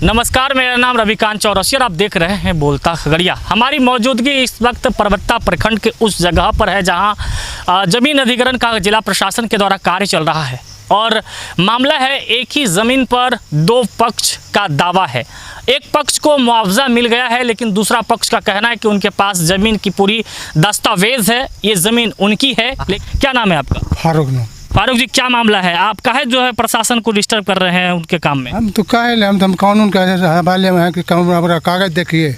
नमस्कार, मेरा नाम रविकांत चौरसिया और आप देख रहे हैं बोलता खगड़िया। हमारी मौजूदगी इस वक्त परबत्ता प्रखंड के उस जगह पर है जहां ज़मीन अधिग्रहण का जिला प्रशासन के द्वारा कार्य चल रहा है और मामला है एक ही ज़मीन पर दो पक्ष का दावा है। एक पक्ष को मुआवजा मिल गया है लेकिन दूसरा पक्ष का कहना है कि उनके पास ज़मीन की पूरी दस्तावेज है, ये ज़मीन उनकी है। क्या नाम है आपका? फारूक जी, क्या मामला है? आप काहे जो है प्रशासन को डिस्टर्ब कर रहे हैं उनके काम में? हम तो काहे हम कानून के हवाले में हैं कि हमारा कागज देखिए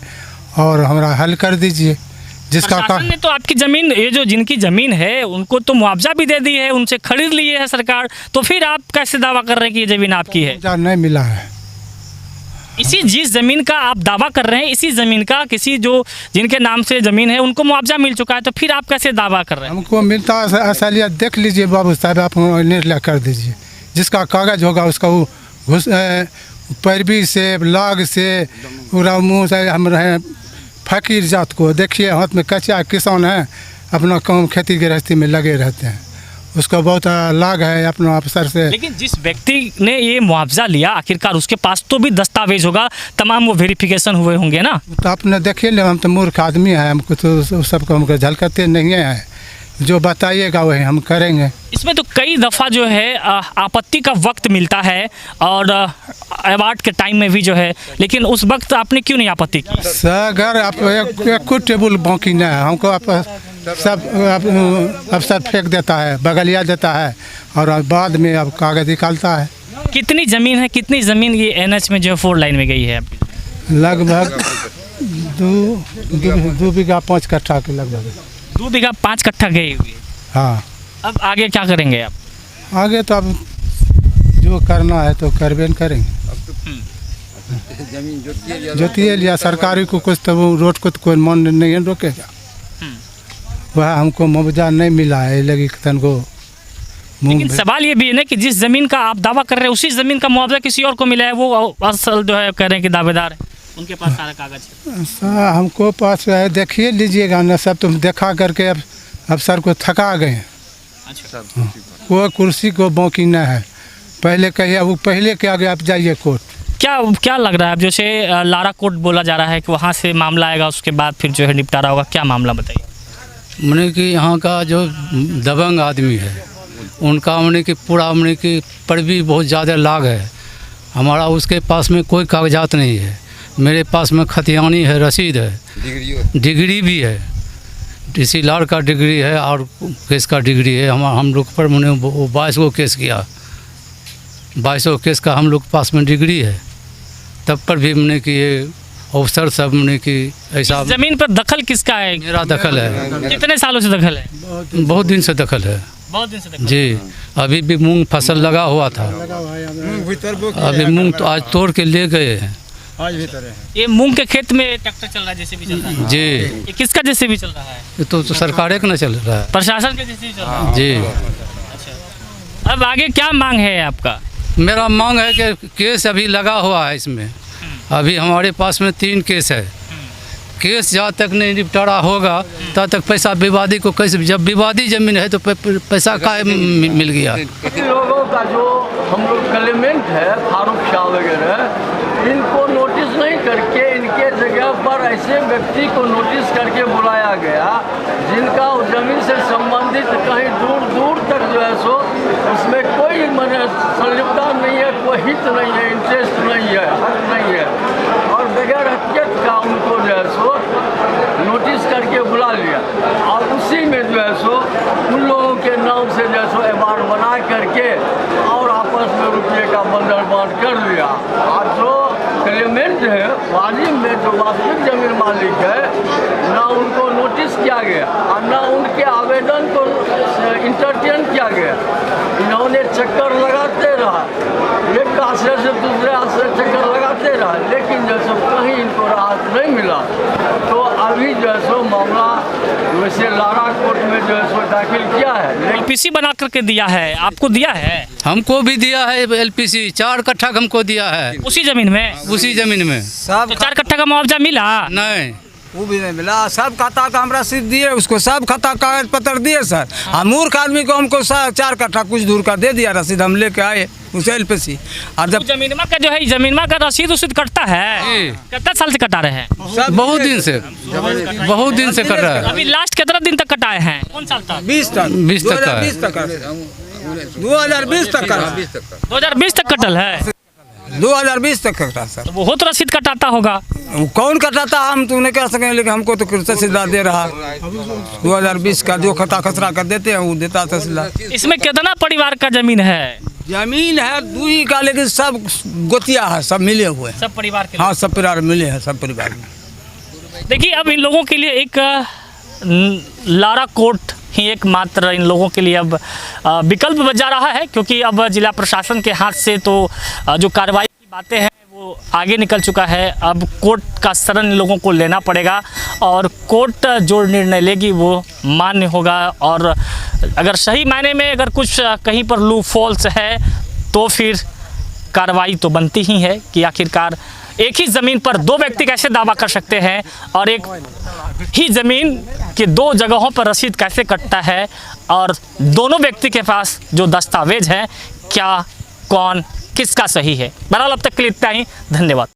और हमारा हल कर दीजिए। जिसका प्रशासन ने तो आपकी ज़मीन, ये जो जिनकी ज़मीन है उनको तो मुआवजा भी दे दी है, उनसे खरीद लिए है सरकार, तो फिर आप कैसे दावा कर रहे हैं कि ये ज़मीन आपकी है? नहीं मिला है। इसी जिस ज़मीन का आप दावा कर रहे हैं, इसी ज़मीन का किसी जो जिनके नाम से ज़मीन है उनको मुआवजा मिल चुका है, तो फिर आप कैसे दावा कर रहे हैं? हमको मिलता असलियत देख लीजिए बाबू साहब, आप निर्णय कर दीजिए। जिसका कागज होगा उसका वो घुस पैरवी से लाग से पूरा मुँह से हम रहे फकीर जात को देखिए, हाथ में कच्चा किसान है, अपना काम खेती गृहस्थी में लगे रहते हैं, उसका बहुत लाग है अपना अफसर से। लेकिन जिस व्यक्ति ने ये मुआवजा लिया आखिरकार उसके पास तो भी दस्तावेज होगा, तमाम वो वेरिफिकेशन हुए होंगे ना? तो आपने देखिए ले, हम तो मूर्ख आदमी हैं, हमको तो सबको हमको झलकते नहीं हैं, जो बताइएगा वही हम करेंगे। इसमें तो कई दफ़ा जो है आपत्ति का वक्त मिलता है और अवार्ड के टाइम में भी जो है, लेकिन उस वक्त आपने क्यों नहीं आपत्ति की? अगर आप एक टेबल बाकी नहीं है, हमको आप सब अफसर फेंक देता है, बगलिया देता है और बाद में अब कागज निकालता है। कितनी ज़मीन है, कितनी ज़मीन ये NH में जो 4 लाइन में गई है? लगभग 2 बीघा 5 कट्ठा के लगभग। 2 बीघा 5 कट्ठा गई हुई? हाँ। अब आगे क्या करेंगे आप? आगे तो अब जो करना है तो करबे करेंगे। जोतिए लिया सरकारी को कुछ, तो वो रोड को तो कोई मन नहीं रोकेगा। वह हमको मुआवजा नहीं मिला है लगी तन को। लेकिन सवाल ये भी है ना कि जिस ज़मीन का आप दावा कर रहे हैं उसी ज़मीन का मुआवजा किसी और को मिला है, वो असल जो है कह रहे हैं कि दावेदार है, उनके पास सारा कागज है। हमको पास है, देखिए लीजिएगा ना सब, तुम देखा करके अब अफसर को थका गए हैं। अच्छा, वो कुर्सी को बाकी न है, पहले कहिए वो पहले के आगे आप जाइए कोर्ट। क्या लग रहा है? अब जैसे लारा कोर्ट बोला जा रहा है कि वहाँ से मामला आएगा, उसके बाद फिर जो है निपटारा होगा, क्या मामला बताइए? मैंने कि यहाँ का जो दबंग आदमी है उनका मैंने कि पूरा मैंने कि पर भी बहुत ज़्यादा लाग है। हमारा उसके पास में कोई कागजात नहीं है, मेरे पास में खतियानी है, रसीद है, डिग्री भी है, DC लार का डिग्री है और केस का डिग्री है। हम लोग पर मैंने 22 को केस किया, 22 केस का हम लोग के पास में डिग्री है, तब पर भी मैंने कि ये अफसर सब मैंने कि ऐसा। ज़मीन पर दखल किसका है? मेरा दखल है। कितने सालों से दखल है? बहुत दिन से दखल है। बहुत दिन से दखल जी। अभी भी मूंग फसल लगा हुआ था, अभी मूंग तो आज तोड़ के ले गए हैं। ये मूंग के खेत में ट्रैक्टर चल रहा है, जैसे भी चल रहा है जी। ये किसका जैसे भी चल रहा है? ये तो सरकार का ना चल रहा है, प्रशासन के जैसे भी चल रहा है जी। अच्छा, अब आगे क्या मांग है आपका? मेरा मांग है कि केस अभी लगा हुआ है, इसमें अभी हमारे पास में 3 केस है। केस जहाँ तक नहीं निपटारा होगा तब तक पैसा विवादी को कैसे, जब विवादी ज़मीन है तो पैसा का मिल गया। इन लोगों का जो हम लोग क्लेमेंट है फारूक शाह वगैरह, इनको नोटिस नहीं करके इनके जगह पर ऐसे व्यक्ति को नोटिस करके बुलाया गया जिनका उस ज़मीन से संबंधित कहीं दूर दूर तक जो है सो उसमें कोई संलिप्तता नहीं है, कोई हित नहीं है, इंटरेस्ट नहीं है, हक नहीं है, और बगैर हकीकत का उनको जो है सो नोटिस करके बुला लिया और उसी में जो है सो उन लोगों के नाम से जो है सो अवार्ड बना करके और आपस में रुपये का बंदर बांट कर लिया। और जो क्लेमेंट है वाजिब में जो वास्तविक ज़मीन मालिक है, ना उनको नोटिस किया गया और ना उनके आवेदन को इंटरटेन किया गया। इन्होंने चक्कर लगाते रहा, एक आश्रय से दूसरे आश्रय चक्कर लगाते रहा, लेकिन जैसे कहीं इनको राहत नहीं मिला तो अभी जो है सो मामला वैसे लारा कोर्ट में जो है सो दाखिल किया है। LPC बना करके दिया है, आपको दिया है? हमको भी दिया है LPC, 4 कट्ठा हमको दिया है उसी ज़मीन में? उसी ज़मीन में। तो 4 कट्ठा का मुआवजा मिला? नहीं, वो भी नहीं मिला। सब खाता का हम रसीद दिए उसको, सब खाता कागज पत्र दिए सर। हम मूर्ख आदमी को हमको 4 कट्ठा कुछ दूर का दे दिया रसीद, हम लेके आए उस LPC। और जब जमीनमा का जो है जमीनमा का रसीद उसीद कटता है, कितना साल से कटा रहे हैं? बहुत दिन से कट रहा है। अभी लास्ट कितना दिन तक कटाए हैं? कौन साल तक? 20 तक 20 तक का है। 2020 तक का 2020 तक कटल है। 2020 तक कटा सर। तो बहुत रसीद कटाता होगा। वो कौन कटाता हम तो नहीं कर सकें, लेकिन हमको तो तहसीलदार दे रहा। 2020 का जो खता खसरा कर देते हैं वो देता तहसीलदार। इसमें कितना परिवार का जमीन है? जमीन है 2 का, लेकिन सब गोतिया है, सब मिले हुए हैं। सब परिवार के हाँ सब परिवार मिले हैं, सब परिवार में। देखिए अब इन लोगों के लिए एक लारा कोर्ट ही एकमात्र इन लोगों के लिए अब विकल्प बच जा रहा है, क्योंकि अब जिला प्रशासन के हाथ से तो जो कार्रवाई की बातें हैं वो आगे निकल चुका है। अब कोर्ट का शरण इन लोगों को लेना पड़ेगा और कोर्ट जो निर्णय लेगी वो मान्य होगा। और अगर सही मायने में अगर कुछ कहीं पर लूप फॉल्स है तो फिर कार्रवाई तो बनती ही है कि आखिरकार एक ही ज़मीन पर 2 व्यक्ति कैसे दावा कर सकते हैं और एक ही ज़मीन की 2 जगहों पर रसीद कैसे कटता है, और दोनों व्यक्ति के पास जो दस्तावेज हैं क्या कौन किसका सही है। बहरहाल अब तक के लिए इतना ही, धन्यवाद।